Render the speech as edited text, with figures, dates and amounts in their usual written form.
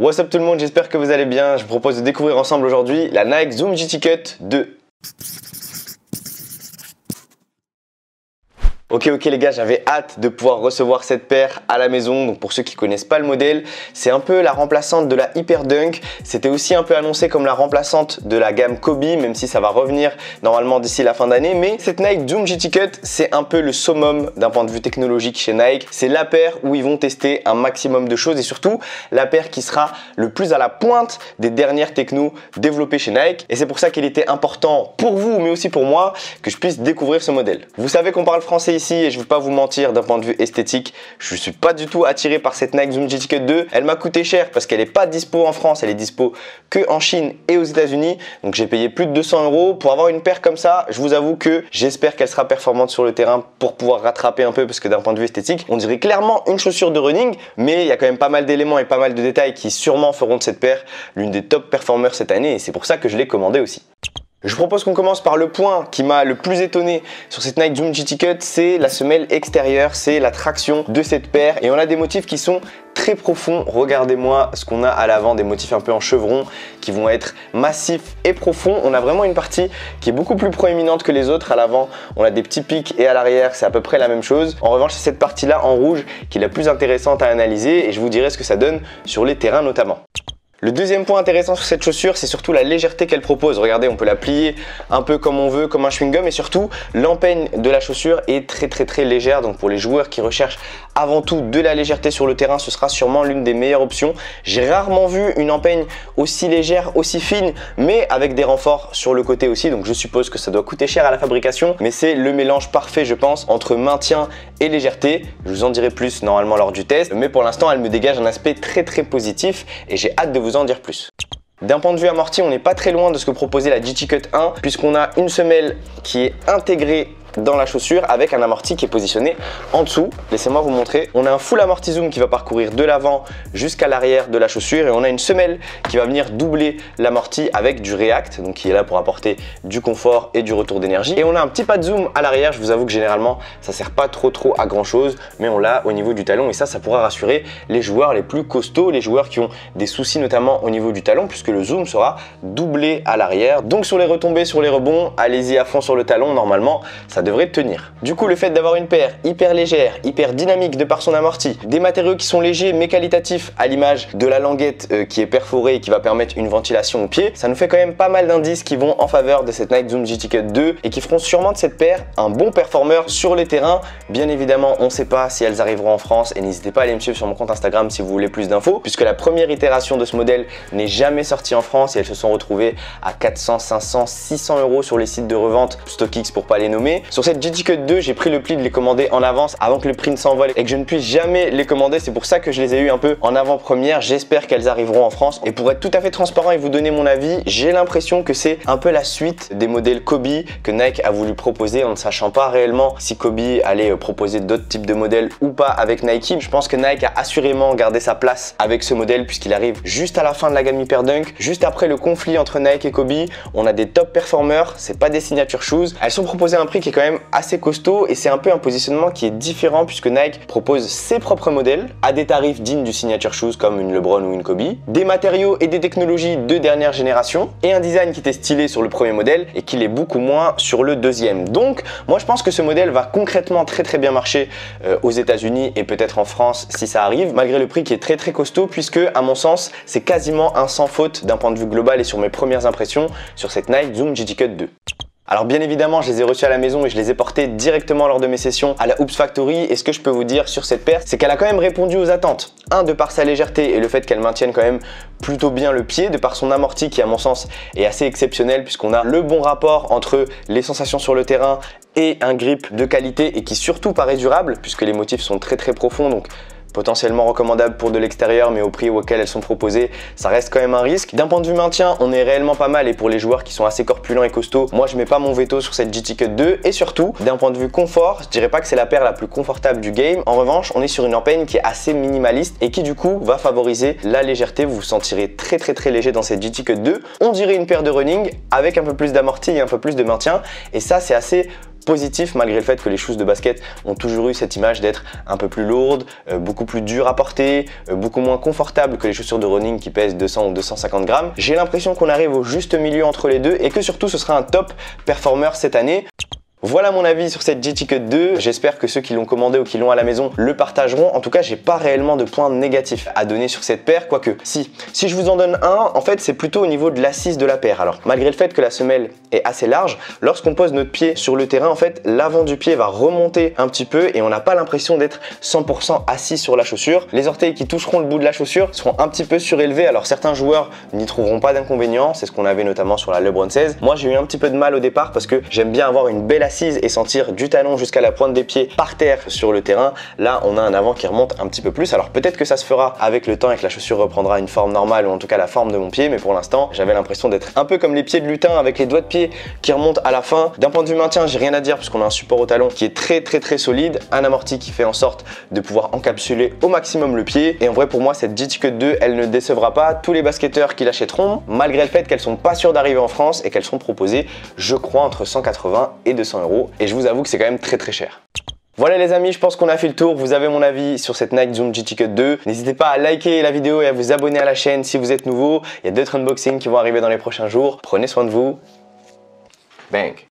What's up tout le monde, j'espère que vous allez bien. Je vous propose de découvrir ensemble aujourd'hui la Nike Zoom GT Cut 2. Ok les gars, j'avais hâte de pouvoir recevoir cette paire à la maison. Donc pour ceux qui connaissent pas le modèle, c'est un peu la remplaçante de la Hyper Dunk. C'était aussi un peu annoncé comme la remplaçante de la gamme Kobe, même si ça va revenir normalement d'ici la fin d'année. Mais cette Nike Zoom GT Cut, c'est un peu le summum d'un point de vue technologique chez Nike. C'est la paire où ils vont tester un maximum de choses et surtout la paire qui sera le plus à la pointe des dernières technos développées chez Nike. Et c'est pour ça qu'il était important pour vous, mais aussi pour moi, que je puisse découvrir ce modèle. Vous savez qu'on parle français ici et je ne vais pas vous mentir, d'un point de vue esthétique, je ne suis pas du tout attiré par cette Nike Zoom GT Cut 2. Elle m'a coûté cher parce qu'elle n'est pas dispo en France, elle est dispo que en Chine et aux États-Unis. Donc j'ai payé plus de 200 € pour avoir une paire comme ça. Je vous avoue que j'espère qu'elle sera performante sur le terrain pour pouvoir rattraper un peu, parce que d'un point de vue esthétique, on dirait clairement une chaussure de running, mais il y a quand même pas mal d'éléments et pas mal de détails qui sûrement feront de cette paire l'une des top performeurs cette année, et c'est pour ça que je l'ai commandée aussi. Je vous propose qu'on commence par le point qui m'a le plus étonné sur cette Nike Zoom GT Cut, c'est la semelle extérieure, c'est la traction de cette paire. Et on a des motifs qui sont très profonds. Regardez-moi ce qu'on a à l'avant, des motifs un peu en chevron qui vont être massifs et profonds. On a vraiment une partie qui est beaucoup plus proéminente que les autres. À l'avant, on a des petits pics et à l'arrière, c'est à peu près la même chose. En revanche, c'est cette partie-là en rouge qui est la plus intéressante à analyser et je vous dirai ce que ça donne sur les terrains notamment. Le deuxième point intéressant sur cette chaussure, c'est surtout la légèreté qu'elle propose. Regardez, on peut la plier un peu comme on veut, comme un chewing-gum, et surtout l'empeigne de la chaussure est très légère. Donc pour les joueurs qui recherchent avant tout de la légèreté sur le terrain, ce sera sûrement l'une des meilleures options. J'ai rarement vu une empeigne aussi légère, aussi fine, mais avec des renforts sur le côté aussi. Donc je suppose que ça doit coûter cher à la fabrication, mais c'est le mélange parfait, je pense, entre maintien et légèreté. Je vous en dirai plus normalement lors du test, mais pour l'instant, elle me dégage un aspect très positif et j'ai hâte de vous en dire plus. D'un point de vue amorti, on n'est pas très loin de ce que proposait la GT Cut 1, puisqu'on a une semelle qui est intégrée dans la chaussure avec un amorti qui est positionné en dessous. Laissez-moi vous montrer. On a un full amorti zoom qui va parcourir de l'avant jusqu'à l'arrière de la chaussure, et on a une semelle qui va venir doubler l'amorti avec du React, donc qui est là pour apporter du confort et du retour d'énergie. Et on a un petit pad zoom à l'arrière. Je vous avoue que généralement ça sert pas trop à grand chose, mais on l'a au niveau du talon, et ça pourra rassurer les joueurs les plus costauds, les joueurs qui ont des soucis notamment au niveau du talon, puisque le zoom sera doublé à l'arrière. Donc sur les retombées, sur les rebonds, allez-y à fond sur le talon, normalement ça devrait tenir. Du coup, le fait d'avoir une paire hyper légère, hyper dynamique de par son amorti, des matériaux qui sont légers mais qualitatifs, à l'image de la languette qui est perforée et qui va permettre une ventilation au pied, ça nous fait quand même pas mal d'indices qui vont en faveur de cette Nike Zoom GT Cut 2 et qui feront sûrement de cette paire un bon performeur sur les terrains. Bien évidemment, on ne sait pas si elles arriveront en France, et n'hésitez pas à aller me suivre sur mon compte Instagram si vous voulez plus d'infos, puisque la première itération de ce modèle n'est jamais sortie en France et elles se sont retrouvées à 400, 500, 600 € sur les sites de revente, StockX pour pas les nommer. Sur cette GT Cut 2, j'ai pris le pli de les commander en avance avant que le prix ne s'envole et que je ne puisse jamais les commander. C'est pour ça que je les ai eu un peu en avant-première. J'espère qu'elles arriveront en France. Et pour être tout à fait transparent et vous donner mon avis, j'ai l'impression que c'est un peu la suite des modèles Kobe que Nike a voulu proposer, en ne sachant pas réellement si Kobe allait proposer d'autres types de modèles ou pas avec Nike. Je pense que Nike a assurément gardé sa place avec ce modèle, puisqu'il arrive juste à la fin de la gamme Hyper Dunk, juste après le conflit entre Nike et Kobe. On a des top performers, c'est pas des signature shoes. Elles sont proposées à un prix qui est quand même assez costaud, et c'est un peu un positionnement qui est différent, puisque Nike propose ses propres modèles à des tarifs dignes du signature shoes comme une LeBron ou une Kobe, des matériaux et des technologies de dernière génération, et un design qui était stylé sur le premier modèle et qui l'est beaucoup moins sur le deuxième. Donc moi je pense que ce modèle va concrètement très bien marcher aux États-Unis et peut-être en France si ça arrive, malgré le prix qui est très costaud, puisque à mon sens c'est quasiment un sans faute d'un point de vue global et sur mes premières impressions sur cette Nike Zoom GT Cut 2. Alors bien évidemment, je les ai reçus à la maison et je les ai portés directement lors de mes sessions à la Hoops Factory, et ce que je peux vous dire sur cette paire, c'est qu'elle a quand même répondu aux attentes. De par sa légèreté et le fait qu'elle maintienne quand même plutôt bien le pied, de par son amorti qui à mon sens est assez exceptionnel, puisqu'on a le bon rapport entre les sensations sur le terrain et un grip de qualité, et qui surtout paraît durable puisque les motifs sont très profonds, donc potentiellement recommandable pour de l'extérieur, mais au prix auquel elles sont proposées, ça reste quand même un risque. D'un point de vue maintien, on est réellement pas mal, et pour les joueurs qui sont assez corpulents et costauds, moi je mets pas mon veto sur cette GT Cut 2. Et surtout, d'un point de vue confort, je dirais pas que c'est la paire la plus confortable du game. En revanche, on est sur une empeigne qui est assez minimaliste et qui du coup va favoriser la légèreté. Vous vous sentirez très léger dans cette GT Cut 2. On dirait une paire de running avec un peu plus d'amorti et un peu plus de maintien, et ça c'est assez positif malgré le fait que les shoes de basket ont toujours eu cette image d'être un peu plus lourdes, beaucoup plus dures à porter, beaucoup moins confortables que les chaussures de running qui pèsent 200 ou 250 grammes. J'ai l'impression qu'on arrive au juste milieu entre les deux et que surtout ce sera un top performer cette année. Voilà mon avis sur cette GT Cut 2, j'espère que ceux qui l'ont commandé ou qui l'ont à la maison le partageront. En tout cas, j'ai pas réellement de points négatifs à donner sur cette paire, quoique si je vous en donne un, en fait c'est plutôt au niveau de l'assise de la paire. Alors malgré le fait que la semelle est assez large, lorsqu'on pose notre pied sur le terrain, en fait l'avant du pied va remonter un petit peu et on n'a pas l'impression d'être 100% assis sur la chaussure. Les orteils qui toucheront le bout de la chaussure seront un petit peu surélevés, alors certains joueurs n'y trouveront pas d'inconvénient, c'est ce qu'on avait notamment sur la LeBron 16. Moi j'ai eu un petit peu de mal au départ parce que j'aime bien avoir une belle assise et sentir du talon jusqu'à la pointe des pieds par terre sur le terrain. Là on a un avant qui remonte un petit peu plus, alors peut-être que ça se fera avec le temps et que la chaussure reprendra une forme normale ou en tout cas la forme de mon pied, mais pour l'instant j'avais l'impression d'être un peu comme les pieds de lutin avec les doigts de pied qui remontent à la fin. D'un point de vue maintien, j'ai rien à dire puisqu'on a un support au talon qui est très solide, un amorti qui fait en sorte de pouvoir encapsuler au maximum le pied, et en vrai pour moi cette GT Cut 2 elle ne décevra pas tous les basketteurs qui l'achèteront, malgré le fait qu'elles sont pas sûres d'arriver en France et qu'elles seront proposées je crois entre 180 et 200 €, et je vous avoue que c'est quand même très cher. Voilà les amis, je pense qu'on a fait le tour. Vous avez mon avis sur cette Nike Zoom GT Cut 2. N'hésitez pas à liker la vidéo et à vous abonner à la chaîne si vous êtes nouveau. Il y a d'autres unboxings qui vont arriver dans les prochains jours. Prenez soin de vous. Bang!